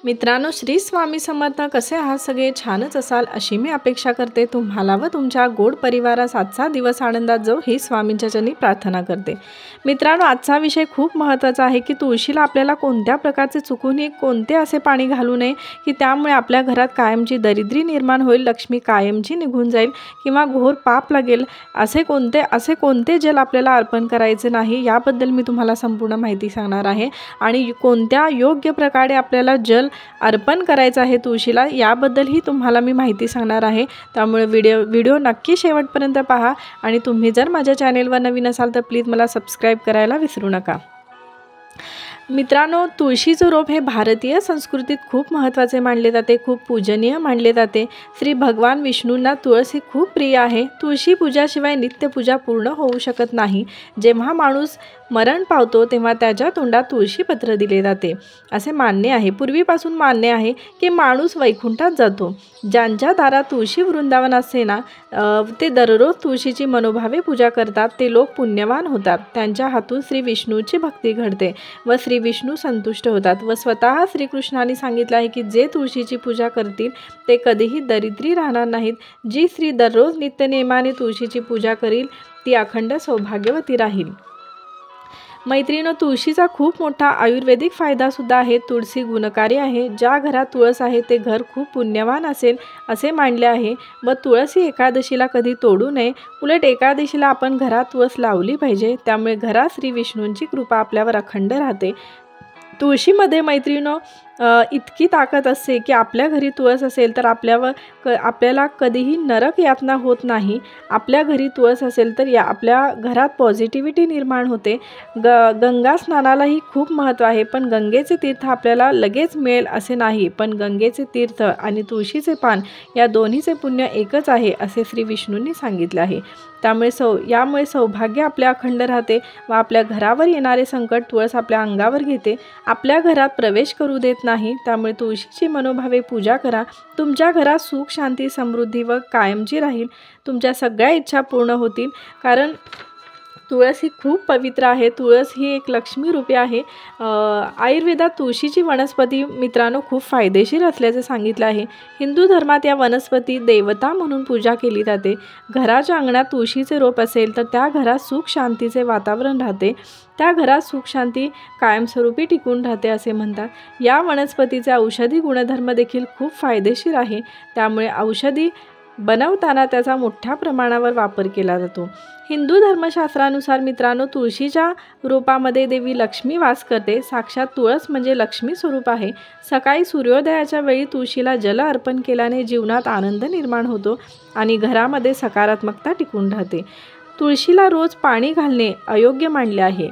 मित्रांनो, श्री स्वामी समर्थ. कसे आहात सगळे? छानच असाल अशी मी अपेक्षा करते. तुम्हाला व तुमच्या गोड परिवारास आजचा दिवस आनंदात जाओ ही स्वामींच्या चरणी प्रार्थना करते. मित्रांनो, आजचा विषय खूप महत्त्वाचा आहे की तुळशीला आपल्याला कोणत्या प्रकारचे चुकूनही कोणते असे पाणी घालू नये की त्यामुळे आपल्या घरात कायमची दरिद्री निर्माण होईल, लक्ष्मी कायमची निघून जाईल किंवा घोर पाप लागेल. असे कोणते जल आपल्याला अर्पण करायचे नाही याबद्दल मी तुम्हाला संपूर्ण माहिती सांगणार आहे. आणि कोणत्या योग्य प्रकारे आपल्याला जल अर्पण करायचं आहे तुळशीला याबद्दलही तुम्हाला मी माहिती सांगणार आहे. त्यामुळे व्हिडिओ नक्की शेवटपर्यंत पहा. आणि तुम्ही जर माझ्या चॅनेलवर नवीन असाल तर प्लीज मला सबस्क्राईब करायला विसरू नका. मित्रांनो, तुळशीचं रोप हे भारतीय संस्कृतीत खूप महत्त्वाचे मानले जाते, खूप पूजनीय मानले जाते. श्री भगवान विष्णूंना तुळस ही खूप प्रिय आहे. तुळशी पूजाशिवाय नित्यपूजा पूर्ण होऊ शकत नाही. जेव्हा माणूस मरण पावतो तेव्हा त्याच्या तोंडात तुळशीपत्र दिले जाते असे मान्य आहे. पूर्वीपासून मान्य आहे की माणूस वैकुंठात जातो. ज्यांच्या दारात तुळशी वृंदावन असते ना, ते दररोज तुळशीची मनोभावे पूजा करतात. ते लोक पुण्यवान होतात. त्यांच्या हातून श्री विष्णूची भक्ती घडते व श्री विष्णू संतुष्ट होतात. व स्वतः श्रीकृष्णाने सांगितले आहे की जे तुळशीची पूजा करतील ते कधीही दरिद्री राहणार नाहीत. जी स्त्री दररोज नित्यनेमाने तुळशीची पूजा करील ती अखंड सौभाग्यवती राहील. मैत्रिणींनो, तुळशीचा खूप मोठा आयुर्वेदिक फायदासुद्धा आहे. तुळशी गुणकारी आहे. ज्या घरात तुळस आहे ते घर खूप पुण्यवान असेल असे मानले आहे. व तुळस ही एकादशीला कधी तोडू नये. उलट एकादशीला आपण घरात तुळस लावली पाहिजे. त्यामुळे घरात श्री विष्णूंची कृपा आपल्यावर अखंड राहते. तुळशीमध्ये मैत्रिणींनो इतकी ताकद असते की आपल्या घरी तुळस असेल तर आपल्याला कधीही नरक यातना होत नाही. आपल्या घरी तुळस असेल तर आपल्या घरात पॉझिटिव्हिटी निर्माण होते. गंगा स्नानालाही खूप महत्त्व आहे. पण गंगेचे तीर्थ आपल्याला लगेच मिळेल असे नाही. पण गंगेचे तीर्थ आणि तुळशीचे पान या दोन्हीचे पुण्य एकच आहे असे श्री विष्णूंनी सांगितले आहे. यामुळे सौभाग्य आपल्या अखंड राहते व आपल्या घरावर येणारे संकट तुळस आपल्या अंगावर घेते, आपल्या घरात प्रवेश करू देत नाही. त्यामुळे तुळशीची मनोभावे पूजा करा. तुमच्या घरात सुख, शांती, समृद्धी व कायमची राहील. तुमच्या सगळ्या इच्छा पूर्ण होतील. कारण तुळस ही खूप पवित्र आहे. तुळस ही एक लक्ष्मी रूपी आहे. आयुर्वेदात तुळशीची वनस्पती मित्रांनो खूप फायदेशीर असल्याचे सांगितले आहे. हिंदू धर्मात या वनस्पती देवता म्हणून पूजा केली जाते. घराच्या अंगणात तुळशीचे रोप असेल तर त्या घरात सुख शांतीचे वातावरण राहते. त्या घरात सुख शांती कायमस्वरूपी टिकून राहते असे म्हणतात. या वनस्पतीचे औषधी गुणधर्म देखील खूप फायदेशीर आहे. त्यामुळे औषधी बनवताना त्याचा मोठ्या प्रमाणावर वापर केला जातो. हिंदू धर्मशास्त्रानुसार मित्रांनो तुळशीच्या रोपामध्ये देवी लक्ष्मी वास करते. साक्षात तुळस म्हणजे लक्ष्मी स्वरूप आहे. सकाळी सूर्योदयाच्या वेळी तुळशीला जल अर्पण केल्याने जीवनात आनंद निर्माण होतो आणि घरामध्ये सकारात्मकता टिकून राहते. तुळशीला रोज पाणी घालणे अयोग्य मानले आहे.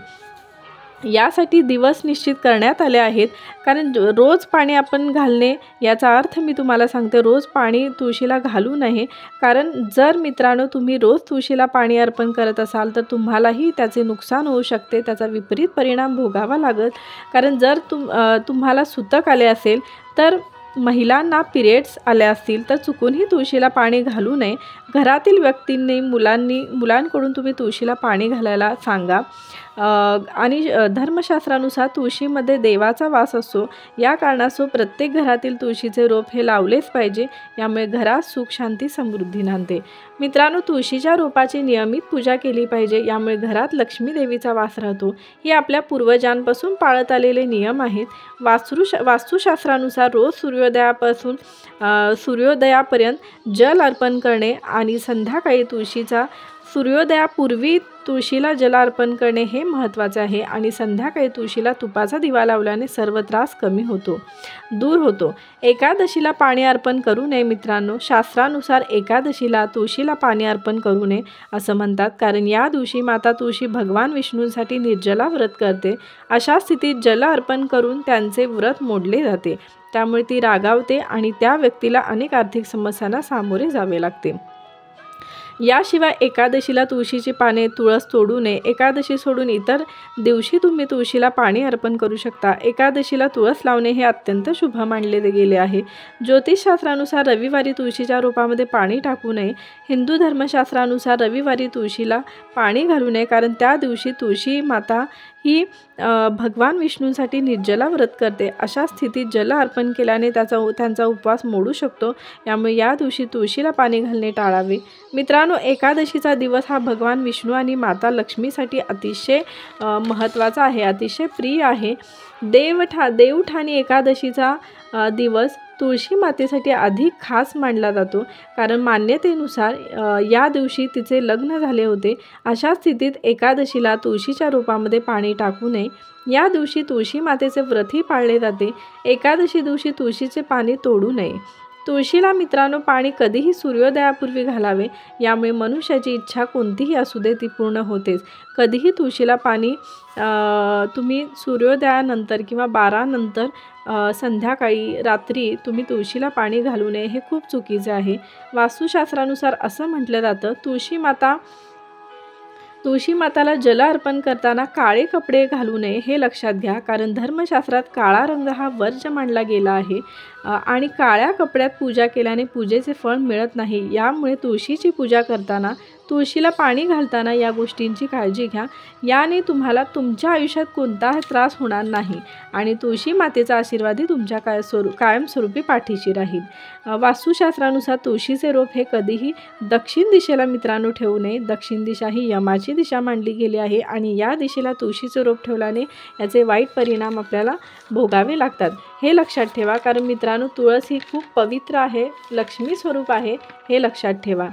यासाठी दिवस निश्चित करण्यात आले आहेत. कारण रोज पाणी आपण घालणे याचा अर्थ मी तुम्हाला सांगते, रोज पाणी तुळशीला घालू नये. कारण जर मित्रांनो तुम्ही रोज तुळशीला पाणी अर्पण करत असाल तर तुम्हालाही त्याचे नुकसान होऊ शकते, त्याचा विपरीत परिणाम भोगावा लागत. कारण जर तुम्हाला सुतक आले असेल तर महिलांना पिरियड्स आले असतील तर चुकूनही तुळशीला पाणी घालू नये. घरातील व्यक्तींनी मुलांकडून तुम्ही तुळशीला पाणी घालायला सांगा. आणि धर्मशास्त्रानुसार तुळशीमध्ये देवाचा वास असतो. या कारणास्तव प्रत्येक घरातील तुळशीचे रोप हे लावलेच पाहिजे. यामुळे घरात सुख शांती समृद्धी नांदते. मित्रांनो, तुळशीच्या रोपाची नियमित पूजा केली पाहिजे. यामुळे घरात लक्ष्मी देवीचा वास राहतो. हे आपल्या पूर्वजांपासून पाळत आलेले नियम आहेत. वास्तुशास्त्रानुसार रोज सूर्योदयापर्यंत जल अर्पण करणे आणि संध्याकाळी सूर्योदयापूर्वी तुळशीला जल अर्पण करणे हे महत्त्वाचे आहे. आणि संध्याकाळी तुळशीला तुपाचा दिवा लावल्याने सर्व त्रास दूर होतो. एकादशीला पाणी अर्पण करू नये मित्रांनो. शास्त्रानुसार एकादशीला तुळशीला पाणी अर्पण करू नये असं म्हणतात. कारण या दिवशी माता तुळशी भगवान विष्णूंसाठी निर्जला व्रत करते. अशा स्थितीत जल अर्पण करून त्यांचे व्रत मोडले जाते. त्यामुळे ती रागावते आणि त्या व्यक्तीला अनेक आर्थिक समस्यांना सामोरे जावे लागते. याशिवाय एकादशीला तुळशीची पाने, तुळस तोडू नये. एकादशी सोडून इतर दिवशी तुम्ही तुळशीला पाणी अर्पण करू शकता. एकादशीला तुळस लावणे हे अत्यंत शुभ मानले गेले आहे. ज्योतिषशास्त्रानुसार रविवारी तुळशीच्या रोपामध्ये पाणी टाकू नये. हिंदू धर्मशास्त्रानुसार रविवारी तुळशीला पाणी घालू नये, कारण त्या दिवशी तुळशी माता ही भगवान विष्णूंसाठी निर्जला व्रत करते. अशा स्थितीत जल अर्पण केल्याने त्यांचा उपवास मोडू शकतो. यामुळे या दिवशी तुळशीला पाणी घालणे टाळावे. मित्रांनो, एकादशीचा दिवस हा भगवान विष्णू आणि माता लक्ष्मीसाठी अतिशय महत्त्वाचा आहे, अतिशय प्रिय आहे. देवउठाणी एकादशीचा दिवस तुळशी मातेसाठी अधिक खास मानला जातो, कारण मान्यतेनुसार या दिवशी तिचे लग्न झाले होते. अशा स्थितीत एकादशीला तुळशीच्या रोपामध्ये पाणी टाकू नये. या दिवशी तुळशी मातेचे व्रतही पाळले जाते. एकादशी दिवशी तुळशीचे पाणी तोडू नये. तुळशीला मित्रांनो पाणी कधीही सूर्योदयापूर्वी घालावे. यामुळे मनुष्याची इच्छा कोणतीही असू दे ती पूर्ण होतेच. कधीही तुळशीला पाणी तुम्ही सूर्योदयानंतर किंवा 12 नंतर संध्याकाळी रात्री तुम्ही तुळशीला पाणी घालू नये, हे खूप चुकीचे आहे. वास्तुशास्त्रानुसार असं म्हटलं जातं, तुळशी माताला जल अर्पण करताना काळे कपडे घालू नये, हे लक्षात घ्या. कारण धर्मशास्त्रात काळा रंग हा वर्ज्य मानला गेला आहे आणि काळ्या कपड्यात पूजा केल्याने पूजेचे फळ मिळत नाही. यामुळे तुळशीची पूजा करताना, तुळशीला पाणी घालताना या गोष्टींची काळजी घ्या. याने तुम्हाला तुमच्या आयुष्यात कोणताही त्रास होणार नाही आणि तुळशी मातेचा आशीर्वादही तुमच्या कायमस्वरूपी पाठीशी राहील. वास्तुशास्त्रानुसार तुळशीचे रोप हे कधीही दक्षिण दिशेला मित्रांनो ठेवू नये. दक्षिण दिशा ही यमाची दिशा मानली गेली आहे आणि या दिशेला तुळशीचे रोप ठेवल्याने याचे वाईट परिणाम आपल्याला भोगावे लागतात. हे लक्षात ठेवा. कारण मित्रांनो, तुळस ही खूप पवित्र आहे, लक्ष्मी स्वरूप आहे, हे लक्षात ठेवा.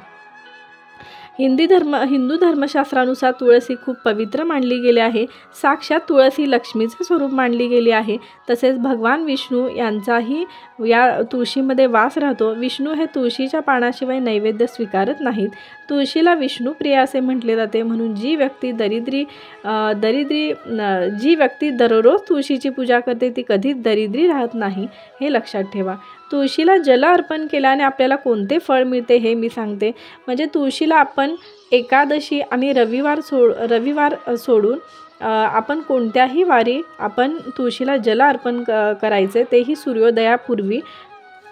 हिंदू धर्मशास्त्रानुसार तुळस ही खूप पवित्र मानली गेली आहे. साक्षात तुळस ही लक्ष्मीचे स्वरूप मानली गेली आहे. तसेच भगवान विष्णू यांचाही या तुळशीमध्ये वास राहतो. विष्णू हे तुळशीच्या पानाशिवाय नैवेद्य स्वीकारत नाहीत. तुळशीला विष्णुप्रिय असे म्हटले जाते. म्हणून जी व्यक्ती दररोज तुळशीची पूजा करते ती कधीच दरिद्री राहत नाही, हे लक्षात ठेवा. तुळशीला जल अर्पण केल्याने आपल्याला कोणते फळ मिळते हे मी सांगते. म्हणजे तुळशीला आपण एकादशी आणि रविवार सोडून आपण कोणत्याही वारी आपण तुळशीला जल अर्पण करायचे, तेही सूर्योदयापूर्वी.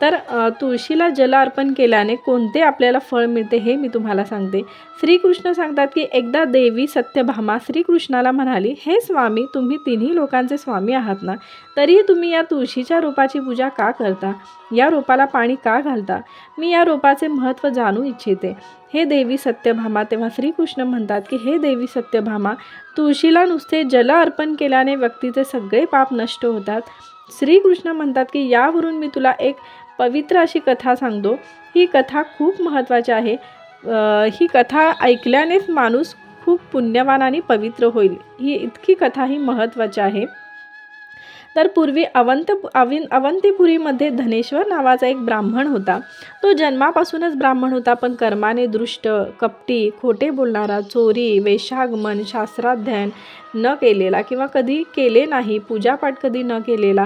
तर तुळशीला जल अर्पण केल्याने कोणते आपल्याला फळ मिळते हे मी तुम्हाला सांगते. श्रीकृष्ण सांगतात की एकदा देवी सत्यभामा श्रीकृष्णाला म्हणाली, हे स्वामी, तुम्ही तिन्ही लोकांचे स्वामी आहात ना, तरीही तुम्ही या तुळशीच्या रोपाची पूजा का करता? या रोपाला पाणी का घालता? मी या रोपाचे महत्त्व जाणू इच्छिते, हे देवी सत्यभामा. तेव्हा श्रीकृष्ण म्हणतात की हे देवी सत्यभामा, तुळशीला नुसते जल अर्पण केल्याने व्यक्तीचे सगळे पाप नष्ट होतात. श्रीकृष्ण म्हणतात की यावरून मी तुला एक पवित्र अशी कथा सांगतो. ही कथा खूप महत्त्वाची आहे. ही कथा ऐकल्यानेच माणूस खूप पुण्यवान आणि पवित्र होईल. ही इतकी कथा ही महत्त्वाची आहे. तर पूर्वी अवंतीपुरीमध्ये धनेश्वर नावाचा एक ब्राह्मण होता. तो जन्मापासूनच ब्राह्मण होता, पण कर्माने दुष्ट, कपटी, खोटे बोलणारा, चोरी, वेश्यागमन, शास्त्राध्ययन न केलेला किंवा कधी केले नाही, पूजापाठ कधी न केलेला,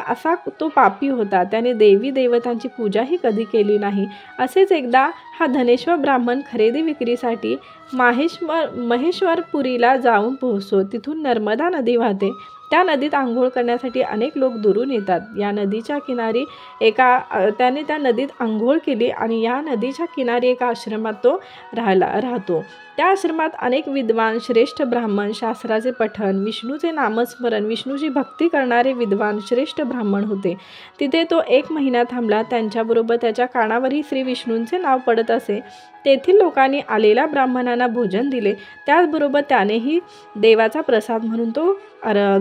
असा तो पापी होता. त्याने देवी देवतांची पूजाही कधी केली नाही. असेच एकदा हा धनेश्वर ब्राह्मण खरेदी विक्रीसाठी महेश्वरपुरीला जाऊन पोहोचतो. तिथून नर्मदा नदी वाहते. त्या नदीत आंघोळ करण्यासाठी अनेक लोक दुरून येतात. या नदीच्या किनारी त्याने त्या नदीत आंघोळ केली आणि या नदीच्या किनारी एका आश्रमात तो राहतो. त्या आश्रमात अनेक विद्वान, श्रेष्ठ ब्राह्मण, शास्त्राचे पठण, विष्णूचे नामस्मरण, विष्णूची भक्ती करणारे विद्वान श्रेष्ठ ब्राह्मण होते. तिथे तो 1 महिना थांबला. त्यांच्याबरोबर त्याच्या कानावरही श्री विष्णूंचे नाव पडत असे. तेथील लोकांनी आलेल्या ब्राह्मणांना भोजन दिले. त्याचबरोबर त्यानेही देवाचा प्रसाद म्हणून तो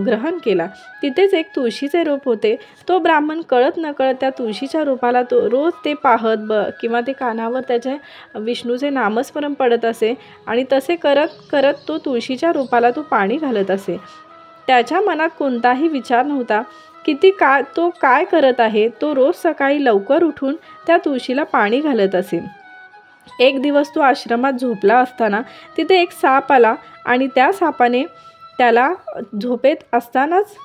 ग्रहण केला. तिथेच एक तुळशीचे रोप होते. तो ब्राह्मण कळत नकळत त्या तुळशीच्या रोपाला तो रोज ते पाहत किंवा ते कानावर त्याचे विष्णूचे नामस्मरण पडत असे आणि तसे करत करत तो तुळशीच्या रोपाला तो पाणी घालत असे. त्याच्या मनात कोणताही विचार नव्हता तो काय करत आहे. तो रोज सकाळी लवकर उठून त्या तुळशीला पाणी घालत असे. एक दिवस तो आश्रमात झोपला असताना तिथे एक साप आला आणि त्या सापाने त्याला झोपेत असतानाच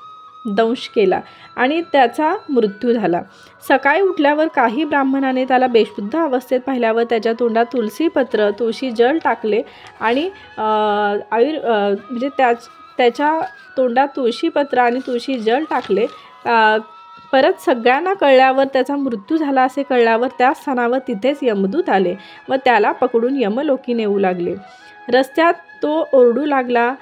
दंश केला आणि त्याचा मृत्यू झाला. सकाळी उठल्यावर काही ब्राह्मणाने त्याला बेशुद्ध अवस्थेत पाहिल्यावर त्याच्या तोंडात तुळशीपत्र तुळशी जल टाकले आणि म्हणजे त्याच्या तोंडात तुळशीपत्र आणि तुळशी जल टाकले. परत सगळ्यांना कळल्यावर त्याचा मृत्यू झाला असे कळल्यावर त्या स्थानावर तिथेच यमदूत आले व त्याला पकडून यमलोकी नेऊ लागले. रस्त्यात तो ओरडू लागला,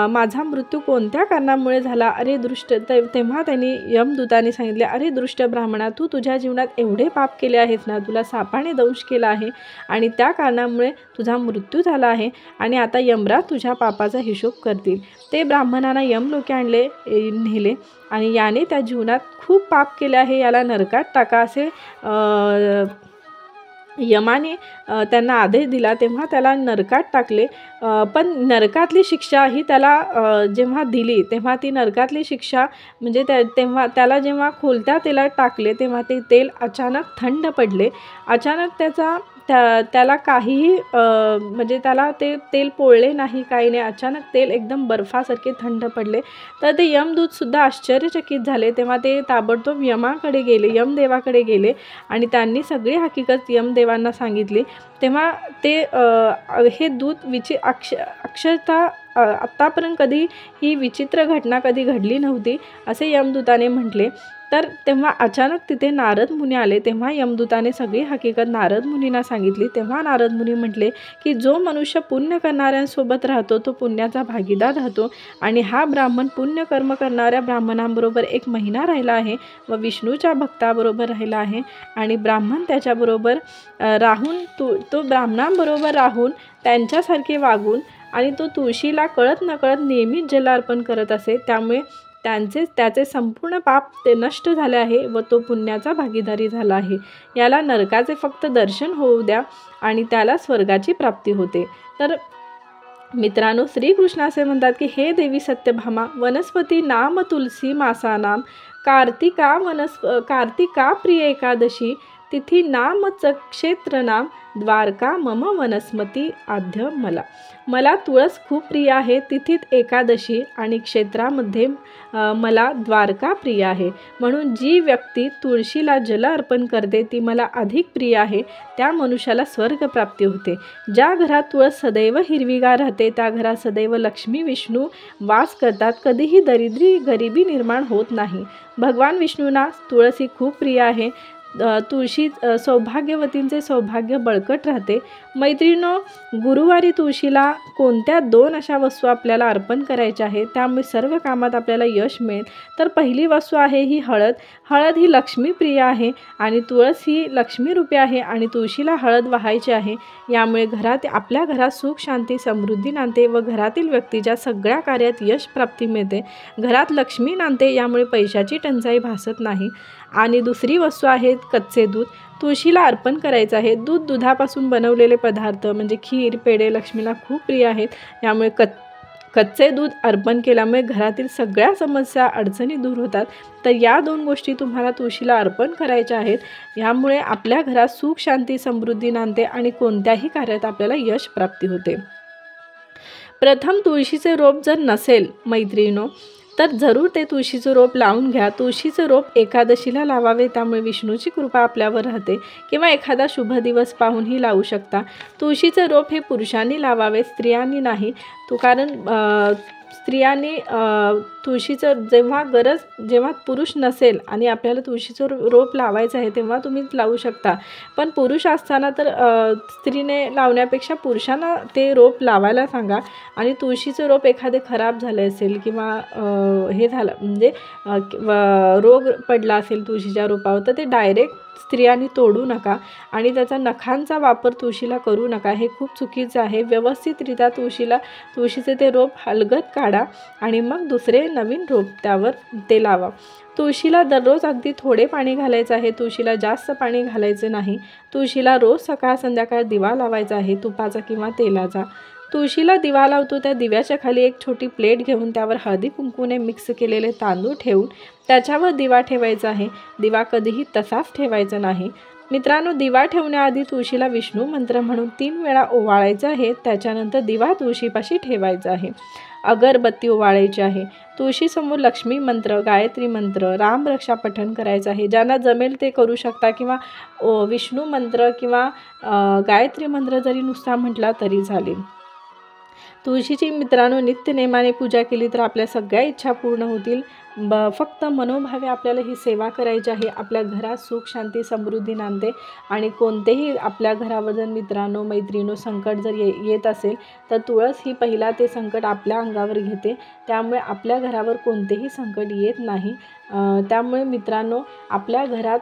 माझा मृत्यू कोणत्या कारणामुळे झाला? अरे दृष्ट तेव्हा त्यांनी यमदूताने सांगितले, अरे दृष्ट ब्राह्मणा, तू तुझ्या जीवनात एवढे पाप केले आहेस ना, तुला सापाने दंश केला आहे आणि त्या कारणामुळे तुझा मृत्यू झाला आहे आणि आता यमराज तुझ्या पापाचा हिशोब करतील. ते ब्राह्मणांना यमलोकी नेले आणि याने त्या जीवनात खूप पाप केले आहे, याला नरकात टाका असे यमाने त्यांना आदेश दिला. तेव्हा त्याला नरकात टाकले. पण नरकातली शिक्षा ही त्याला जेव्हा दिली तेव्हा ती नरकातली शिक्षा म्हणजे तेव्हा त्याला जेव्हा खोलत्या तेलात टाकले तेव्हा ते तेल अचानक थंड पडले. अचानक त्याला काहीही म्हणजे त्याला ते तेल पोळले नाही, काही नाही. अचानक तेल एकदम बर्फासारखे थंड पडले. तर ते यमदूतसुद्धा आश्चर्यचकित झाले. तेव्हा ते ताबडतोब यमाकडे गेले, यमदेवाकडे गेले आणि त्यांनी सगळी हकीकत यमदेवांना सांगितली. तेव्हा ते हे दूत अक्षरशः आत्तापर्यंत कधी ही विचित्र घटना कधी घडली नव्हती असे यमदूताने म्हटले. तर तेव्हा अचानक तिथे नारद मुनी आले. तेव्हा यमदूताने सगळी हकीकत नारद मुनींना सांगितली. तेव्हा नारद मुनी म्हटले की जो मनुष्य पुण्य करणाऱ्यांसोबत राहतो तो पुण्याचा भागीदार राहतो आणि हा ब्राह्मण पुण्यकर्म करणाऱ्या ब्राह्मणांबरोबर 1 महिना राहिला आहे व विष्णूच्या भक्ताबरोबर राहिला आहे आणि ब्राह्मण त्याच्याबरोबर राहून तो ब्राह्मणांबरोबर राहून त्यांच्यासारखे वागून आणि तो तुळशीला कळत नकळत नेहमीच जल अर्पण करत असे. त्यामुळे त्याचे संपूर्ण पाप ते नष्ट झाले आहे व तो पुण्याचा भागीदारी झाला आहे. याला नरकाचे फक्त दर्शन होऊ द्या आणि त्याला स्वर्गाची प्राप्ती होते. तर मित्रांनो, श्रीकृष्ण असे म्हणतात की हे देवी सत्यभामा, वनस्पती नाम तुलसी मासा नाम, कार्तिका प्रिय एकादशी, तिथी नाम क्षेत्र नाम, द्वारका मम वनस्मती आद्य मला तुळस खूप प्रिय आहे. तिथीत एकादशी आणि क्षेत्रामध्ये मला द्वारका प्रिय आहे. म्हणून जी व्यक्ती तुळशीला जल अर्पण करते ती मला अधिक प्रिय आहे. त्या मनुष्याला स्वर्ग प्राप्ती होते. ज्या घरात तुळस सदैव हिरवीगार राहते त्या घरात सदैव लक्ष्मी विष्णू वास करतात. कधीही गरिबी निर्माण होत नाही. भगवान विष्णूंना तुळस ही खूप प्रिय आहे. तुळशी सौभाग्यवतींचे सौभाग्य बळकट राहते. मैत्रिणींनो, गुरुवारी तुळशीला कोणत्या 2 अशा वस्तू आपल्याला अर्पण करायच्या आहेत त्यामुळे सर्व कामात आपल्याला यश मिळेल. तर पहिली वस्तू आहे ही हळद. हळद ही लक्ष्मीप्रिय आहे आणि तुळस ही लक्ष्मीरूपी आहे आणि तुळशीला हळद वाहायची आहे. यामुळे आपल्या घरात सुख शांती समृद्धी नांदते व घरातील व्यक्तीच्या सगळ्या कार्यात यश प्राप्ती मिळते. घरात लक्ष्मी नांदते, यामुळे पैशाची टंचाई भासत नाही. आणि दुसरी वस्तू आहे कच्चे दूध. तुळशीला अर्पण करायचं आहे. दुधापासून बनवलेले पदार्थ म्हणजे खीर, पेढे लक्ष्मीला खूप प्रिय आहेत. यामुळे कच्चे दूध अर्पण केल्यामुळे घरातील सगळ्या समस्या अडचणी दूर होतात. तर या 2 गोष्टी तुम्हाला तुळशीला अर्पण करायच्या आहेत. यामुळे आपल्या घरात सुख शांती समृद्धी नांदते आणि कोणत्याही कार्यात आपल्याला यश प्राप्ती होते. प्रथम तुळशीचे रोप जर नसेल मैत्रिणींनो तर जरूर ते तुळशीचं रोप लावून घ्या. तुळशीचं रोप एकादशीला लावावे, त्यामुळे विष्णूची कृपा आपल्यावर राहते. किंवा एखादा शुभ दिवस पाहूनही लावू शकता. तुळशीचं रोप हे पुरुषांनी लावावे, स्त्रियांनी नाही. कारण स्त्रियांनी तुळशीचं जेव्हा पुरुष नसेल आणि आपल्याला तुळशीचं रोप लावायचं आहे तेव्हा तुम्ही लावू शकता. पण पुरुष असताना तर स्त्रीने लावण्यापेक्षा पुरुषांना ते रोप लावायला सांगा. आणि तुळशीचं रोप एखादे खराब झाले असेल किंवा हे झालं म्हणजे रोग पडला असेल तुळशीच्या रोपावर तर ते डायरेक्ट स्त्रियांनी तोडू नका आणि त्याचा नखांचा वापर तुळशीला करू नका. हे खूप चुकीचं आहे. व्यवस्थितरित्या तुळशीचे ते रोप हलगत काढा आणि मग दुसरे नवीन रोप त्यावर ते लावा. तुळशीला दररोज अगदी थोडे पाणी घालायचं आहे. तुळशीला जास्त पाणी घालायचे नाही. तुळशीला रोज सकाळ संध्याकाळ दिवा लावायचा आहे, तुपाचा किंवा तेलाचा. तुळशीला दिवा लावतो त्या दिव्याच्या खाली एक छोटी प्लेट घेऊन त्यावर हळदी कुंकूने मिक्स केलेले तांदूळ ठेवून त्याच्यावर दिवा ठेवायचा आहे. दिवा कधीही तसाच ठेवायचा नाही. मित्रांनो, दिवा ठेवण्याआधी तुळशीला विष्णू मंत्र म्हणून 3 वेळा ओवाळायचं आहे. त्याच्यानंतर दिवा तुळशीपाशी ठेवायचा आहे. अगरबत्ती ओवाळायची आहे. तुळशीसमोर लक्ष्मी मंत्र, गायत्री मंत्र, रामरक्षा पठण करायचं आहे. ज्यांना जमेल ते करू शकता किंवा विष्णू मंत्र किंवा गायत्री मंत्र जरी नुसता म्हटला तरी चालेल. तुळशीची मित्रांनो नित्यनेमाने पूजा केली तर आपल्या सगळ्या इच्छा पूर्ण होतील. फक्त मनोभावे आपल्याला ही सेवा करायची आहे. आपल्या घरात सुख शांती समृद्धी नांदते आणि कोणतेही आपल्या घरावर जर मित्रांनो मैत्रिणींनो संकट जर येत असेल तर तुळस ही पहिला ते संकट आपल्या अंगावर घेते. त्यामुळे आपल्या घरावर कोणतेही संकट येत नाही. त्यामुळे मित्रांनो आपल्या घरात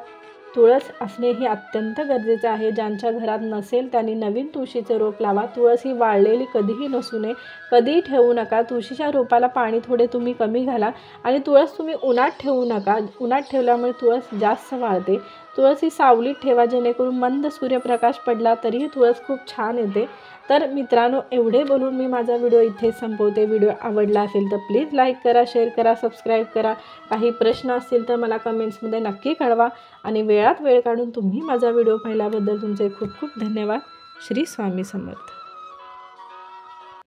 तुळस असणे हे अत्यंत गरजेचे आहे. ज्यांच्या घरात नसेल त्यांनी नवीन तुळशीचे रोप लावा. तुळस ही वाळलेली कधीही नसू नये, कधीही ठेवू नका. तुळशीच्या रोपाला पाणी थोडे तुम्ही कमी घाला आणि तुळस तुम्ही उन्हात ठेवू नका. उन्हात ठेवल्यामुळे तुळस जास्त वाळते. तुळस ही सावलीत ठेवा, जेणेकरून मंद सूर्यप्रकाश पडला तरीही तुळस खूप छान येते. तर मित्रांनो एवढे बोलून मी माझा व्हिडिओ इथे संपवते. व्हिडिओ आवडला असेल तर प्लीज लाईक करा, शेअर करा, सबस्क्राईब करा. काही प्रश्न असतील तर मला कमेंट्समध्ये नक्की कळवा आणि वेळात वेळ काढून तुम्ही माझा व्हिडिओ पाहिल्याबद्दल तुमचे खूप खूप धन्यवाद. श्री स्वामी समर्थ.